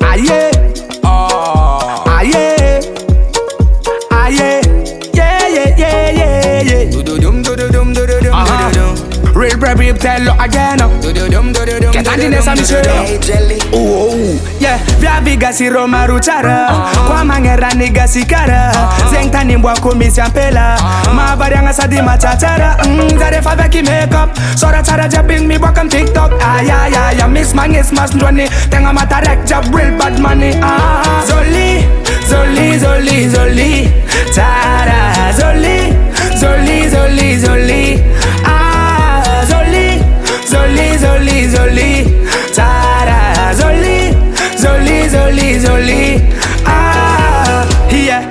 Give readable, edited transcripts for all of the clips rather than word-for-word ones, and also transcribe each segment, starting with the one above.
Aye, oh, aye, aye, yeah, yeah, yeah, yeah, yeah. Do-do-dum, do-do-dum, do-do-dum, do-do-dum. Real brave tell you again. Do-do-dum, do-do-dum, Get on the nest, I'm sure. Hey, Jelly. Oh, yeah, via vigasi Roma ruchara. Kwa mangera nigasi kara. Zengta nimbwa kumisi ampela. Mavarianga sadi machachara. Zare fave ki makeup. Sora chara jabing mi wakam TikTok. Ay, ay, ay, mix mangis mas ndwani. Tenga matarek jab real bad money. Zoli, zoli, zoli, zoli. Chara, zoli, zoli, zoli, zoli. Zoli, zoli, zoli, zoli. Tara, zoli, zoli, zoli, zoli. Yeah,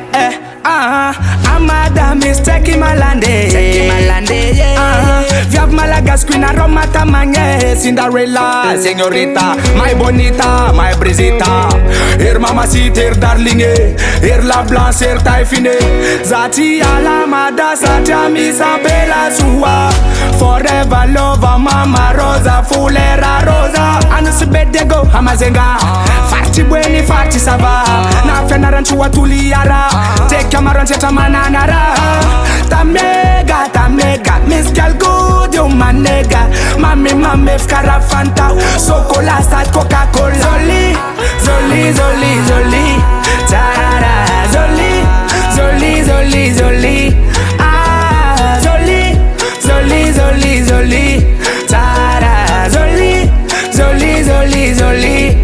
Amada mistake malande. Yeah. Viav Malagas queen a Romata manye. Cinderella, señorita, my bonita, my brisita. Her mamacita, her darling, her la blanche, her taille fine. Zati alamada, Satya Isabella sua. Forever lover, mama rosa, fulera rosa. Anus bedego, amazenga. Farti bueni, farti sava. Na fenaran chua tuliara. Take Cameron cheta mananara. Tamega, Miss Girl good, you my nigga. Mami, fkara Fanta. Sokola, start Coca-Cola. Zoli, zoli, zoli, zoli. Tara, zoli, zoli, zoli, zoli. Zoli, zoli, zoli, zoli. Tara, zoli, zoli, zoli, zoli.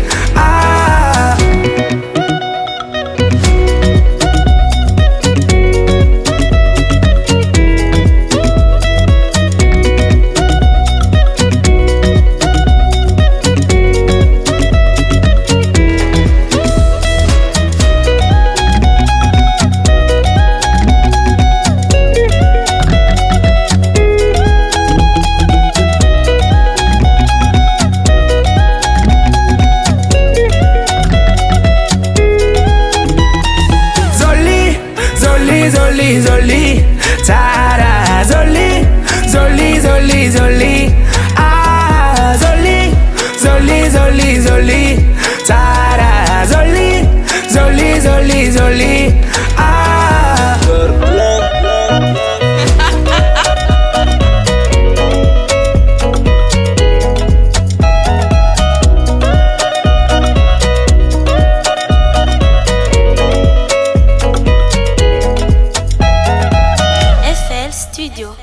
Zoli, zoli, tara, zoli, zoli, zoli, zoli. Zoli, zoli, zoli, zoli. Tara, zoli, zoli, zoli, zoli. Studio.